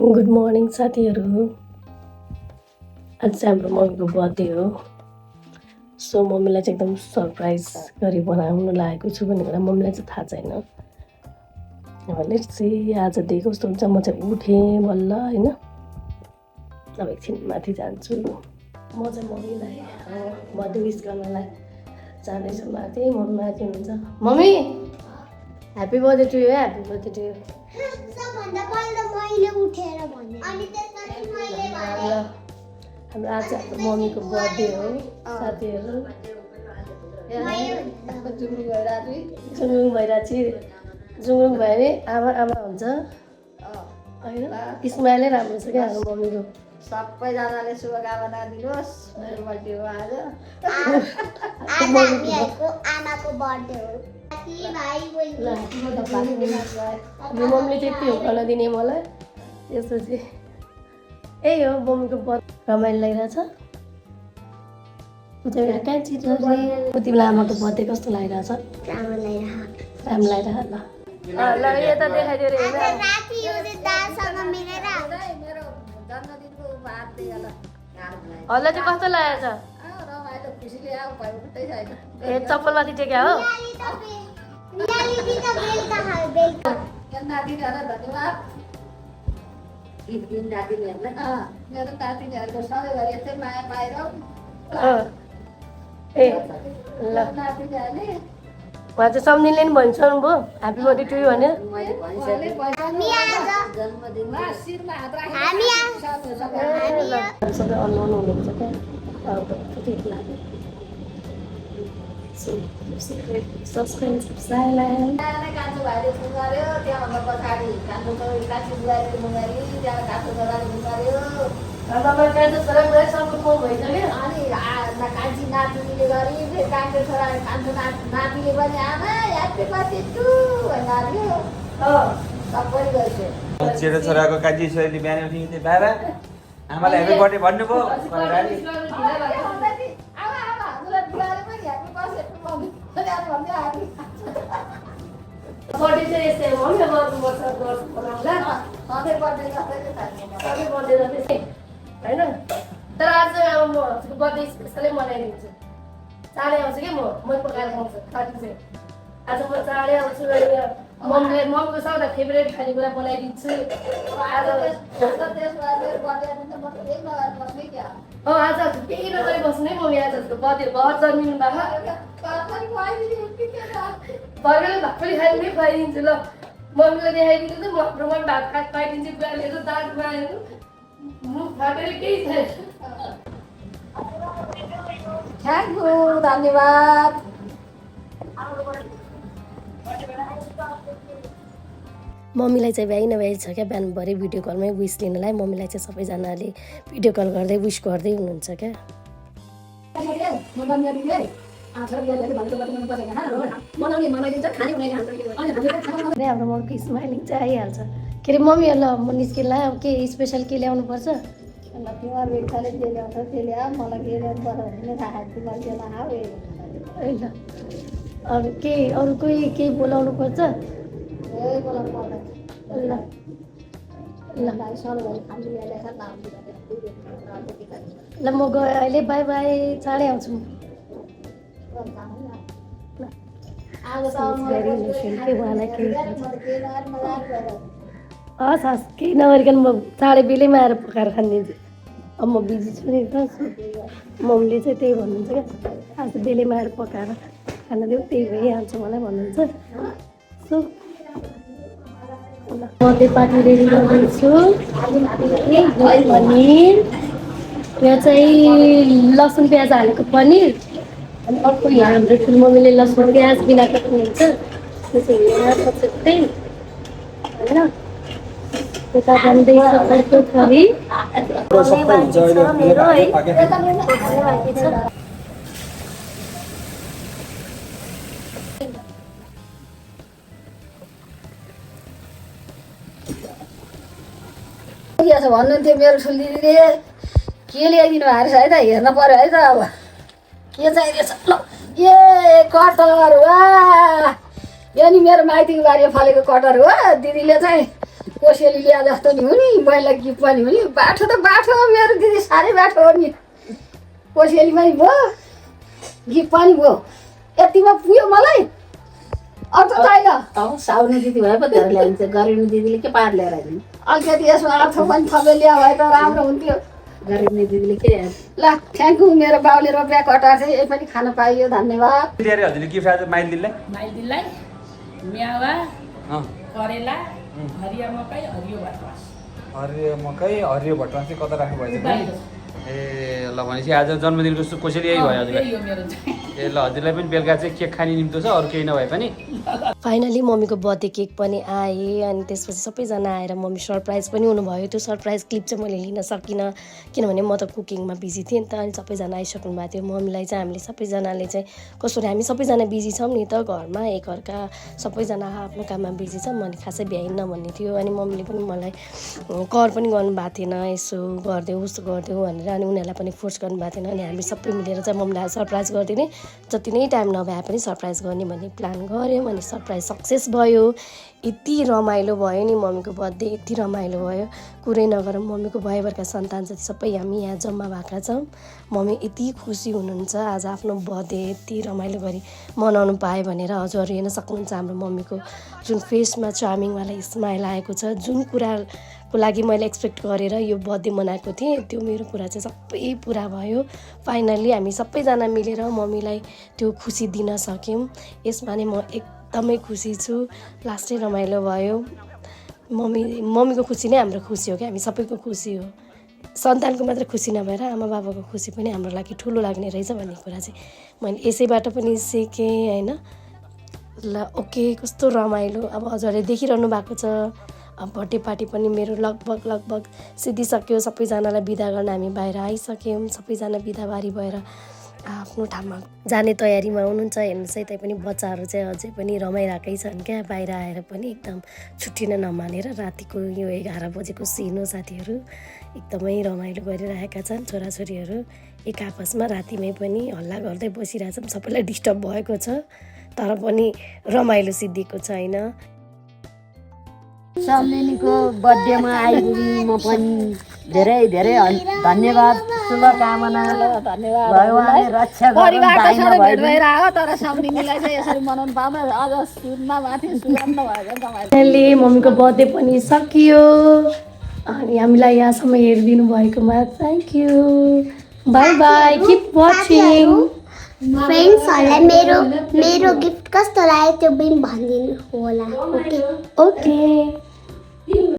Good morning साथीहरू। आज चाहिँ हाम्रो मम्मीको बर्थडे हो। सो मम्मीलाई चाहिँ एकदम सरप्राइज गरी बनाउनु लागेको छु भन्ने कुरा मम्मीलाई चाहिँ थाहा छैन। भनेर चाहिँ आज दिएको कस्तो हुन्छ, म चाहिँ उठेँ बल्ल होइन। अब एकछिन माथि जान्छु। म चाहिँ मम्मीलाई बर्थडे विस गर्नलाई जाँदैछु माथि। मम्मी माथि हुनुहुन्छ। Mummy happy birthday to you. Happy birthday to you. सबभन्दा पहिला मैले उठेर भने अनि त्यसपछि मैले भने हाम्रो आज हाम्रो मम्मीको बर्थडे हो साथीहरू। जुङरुङ भइरहेको भयो भने आमा आमा हुन्छ होइन। स्माइलै राम्रो छ क्या हाम्रो मम्मीको। सबैजनाले शुभकामना दिनुहोस्। मेरो बर्थडे हो आज। आज हामीहरूको आमाको बर्थडे हो। हाम्रो मम्मीले चाहिँ यति हो गर्न दिने मलाई। त्यसपछि यही हो मम्मीको बर्थडे। रमाइलो लागिरहेछ। कहाँ चिज तिमीलाई आमाको बर्थडे कस्तो लागिरहेछ? राम्रो लागिरहेको। राम्रो लागिरहेको ल यता देखाइदिएर मेरो जन्मदिनको उपहार दिए होला। हल्ला चाहिँ कस्तो लागेको छ? रमाइलो खुसीले आऊ भयो उठ्दै छैन। ए चप्पलमाथि टेक्या हो? नातिनीहरूलाई धन्यवाद। मेरो नातिनीहरूको सधैँभरि यस्तै माया पाएर ए ल नातिनीहरूले उहाँ चाहिँ सम्झिनले नि भनिसक्नु भयो ह्याप्पी बर्थडे टु यु भनेर। मैले भनिसकेँ जन्मदिनमा शिरमा हात राखेर सबै अनलाइन हुनुहुन्छ क्या। सब्सक्राइब कान्छो भाइले फोन गर्यो। त्यहाँभन्दा पछाडि कान्छो बुढाले फोन गरी त्यहाँ कान्छो छोराले फोन गर्यो। अनि कान्छी नातिनीले गरी फेरि कान्छो छोरा कान्छो नातिले पनि आमा ह्याप्पी बर्थडे टु भन्यो। सबै गइसक्यो। चेडो छोराको कान्छी छोरीले बिहान उठिन्छ बाबा आमालाई ह्याप्पी बर्थडे भन्नुभयो बर्थडे चाहिँ यस्तै हो नि गर्नुपर्छ बनाउँला सधैँ बर्थडे सबै बर्थडे जस्तै होइन। तर आज चाहिँ अब म बर्थडे स्पेसलै मनाइदिन्छु। चाँडै आउँछु कि मै पकाएर खुवाउँछु खानु चाहिँ। आज म चाँडै आउँछु। मम्मीको सबभन्दा फेभरेट खानेकुरा बनाइदिन्छु आज। आज केही नगरी बस्नु है मम्मी। आजको बर्थडे घर जन्मिनु भएको भात पनि खाइदिनु खुवाइदिन्छु ल। मम्मीलाई देखाइदिन्छु त म भात खुवाइदिन्छु। बुढाले दाँत खुवाइदिनु मुख फाटेर केही छैन। थ्याङ्क यू धन्यवाद। मम्मीलाई चाहिँ भ्याइ नभ्याइ छ क्या। बिहानभरि भिडियो कलमै विस लिनलाई मम्मीलाई चाहिँ सबैजनाले भिडियो कल गर्दै विस गर्दै हुनुहुन्छ क्या। हाम्रो मम्मीको स्माइलिङ चाहिँ आइहाल्छ। के अरे मम्मी ल म निस्किँला अब के स्पेसल के ल्याउनु पर्छ? तिमीहरू बेग्ठाले जे ल्याउँछ त्यो ल्याऊ। मलाई के ल्याउनु पर्छ भने थाहा तिमीलाई के लगाऊ ल अरू कोही केही बोलाउनु पर्छ? बोलाउनु पर्दैन। ल ल ल म गएँ अहिले। By by. चाँडै आउँछु म। हस् हस् केही नगरिकन म चाँडै बेलैमा आएर पकाएर खानिदिन्छु। अब म बिजी छु नि त। मम्मीले चाहिँ त्यही भन्नुहुन्छ क्या। आज बेलैमा आएर पकाएर खाना देऊ त्यही भइहाल्छ मलाई भन्नुहुन्छ। सो बर्थडे पार्टी रेडी गर्दैछु। पनिर यहाँ चाहिँ लसुन प्याज हालेको पनिर। अनि अर्को यहाँ हाम्रो ठुलो मम्मीले लसुन प्याज बिना काट्नुहुन्छ। त्यो चाहिँ यहाँ छुट्टै होइन। यता जाँदैछ अर्को थरी मेरो है बाँकी छ। भन्नुहुन्थ्यो मेरो ठुली दिदीले के ल्याइदिनु भएको रहेछ है त। हेर्न पर्यो है त अब के चाहिँदैछ। ल ए कटर वा यो नि मेरो माइतीको बारीमा फलेको कटर हो। दिदीले चाहिँ कोसेली ल्याए जस्तो नि हो नि मैले गिफ्ट पनि हो नि बाठो त बाठो मेरो दिदी साह्रै बाठो हो नि कोसेली पनि भयो गिफ्ट पनि भयो यतिमा पुग्यो मलाई अर्थ छैन साउनी दिदी भए पो धेरै ल्याइन्छ गरिबी दिदीले के पार ल्याएर आइदिनु अलिकति यसमा अर्थ पनि थपे ल्या भए त राम्रो हुन्थ्यो गरिबी दिदीले के ल्याएर ल थ्याङ्क यू मेरो बाउले रोपिया कटार चाहिँ यही पनि खान पाइयो धन्यवाद अरे हजुरले गिफ्ट आज माइदिनलाई माइदिनलाई म्यावा अँ करेला हरियो मकै हरियो भटमास हरियो मकै हरियो भटमास चाहिँ कता राख्नु भएछ बाहिर। ए ल भनेपछि आज जन्मदिनको कोसेली यही भयो हजुरलाई त्यही हो मेरो चाहिँ ए ल हजुरलाई पनि बेलुका चाहिँ केक खाने निम्तो छ अरू केही नभए पनि फाइनली मम्मीको बर्थडे केक पनि आए अनि त्यसपछि सबैजना आएर मम्मी सरप्राइज पनि हुनुभयो त्यो सरप्राइज क्लिप चाहिँ मैले लिन सकिनँ किनभने म त कुकिङमा बिजी थिएँ नि त अनि सबैजना आइसक्नु भएको थियो मम्मीलाई चाहिँ हामीले सबैजनाले चाहिँ कसरी हामी सबैजना बिजी छौँ नि त घरमा एकअर्का सबैजना आफ्नो काममा बिजी छौँ मैले खासै भ्याइन्न भन्ने थियो अनि मम्मीले पनि मलाई कर पनि गर्नुभएको थिएन यसो गरिदेऊ उस्तो गरिदेऊ भनेर अनि उनीहरूलाई पनि फोर्स गर्नुभएको थिएन अनि हामी सबै मिलेर चाहिँ मम्मीलाई सरप्राइज गरिदिने जति नै टाइम नभए पनि सरप्राइज गर्ने भन्ने प्लान गऱ्यौँ अनि सरप्राइज सक्सेस भयो यति रमाइलो भयो नि मम्मीको बर्थडे यति रमाइलो भयो कुरै नगरौँ मम्मीको भयभरका सन्तान जति सबै हामी यहाँ जम्मा भएका छौँ मम्मी यति खुसी हुनुहुन्छ आज आफ्नो बर्थडे यति रमाइलो गरी मनाउनु पाएँ भनेर हजुरहरू हेर्न सक्नुहुन्छ हाम्रो मम्मीको जुन फेसमा चार्मिङवाला स्माइल आएको छ जुन कुराको लागि मैले एक्सपेक्ट गरेर यो बर्थडे मनाएको थिएँ त्यो मेरो कुरा चाहिँ सबै पुरा भयो फाइनल्ली हामी सबैजना मिलेर मम्मीलाई त्यो खुसी दिन सक्यौँ यसमा नै म एकदमै खुसी छु लास्टै रमाइलो भयो मम्मीको खुसी नै हाम्रो खुसी हो क्या हामी सबैको खुसी हो सन्तानको मात्र खुसी नभएर आमा बाबाको खुसी पनि हाम्रो लागि ठुलो लाग्ने रहेछ भन्ने कुरा चाहिँ मैले यसैबाट पनि सिकेँ होइन ल ओके कस्तो रमाइलो अब हजुरले देखिरहनु भएको छ अब बर्थडे पार्टी पनि मेरो लगभग सिद्धिसक्यो सबैजनालाई बिदा गर्न हामी बाहिर आइसक्यौँ सबैजना बिदाबारी भएर आफ्नो ठाउँमा जाने तयारीमा हुनुहुन्छ हेर्नुहोस् है तैपनि बच्चाहरू चाहिँ अझै पनि रमाइरहेकै छन् क्या बाहिर आएर पनि एकदम छुट्टिन नमानेर रातिको यो 11 बजेको सिन हो साथीहरू एकदमै रमाइलो गरिरहेका छन् छोराछोरीहरू एक आपसमा रातिमै पनि हल्ला गर्दै बसिरहेछौँ सबैलाई डिस्टर्ब भएको छ तर पनि रमाइलो सिद्धिएको छैन सम्लेनीको बर्थडेमा आइपुगी म पनि धेरै धेरै धन्यवाद शुभकामना धन्यवाद भगवानले रक्षा गरून् परिवारको दाइ सबै भेट नभइदिउँ। भएर आयो तर सम्धिनीलाई चाहिँ यसरी मनाउनु पाउन अझ सुनमा माथि सुनाउनु भयो तपाईँले अहिले मम्मीको बर्थडे पनि सकियो अनि हामीलाई यहाँसम्म हेरिदिनु भएकोमा thank you bye bye keep watching फ्रेन्ड्सहरूलाई मेरो गिफ्ट कस्तो लाग्यो त्यो पनि भनिदिनु होला ओके ओके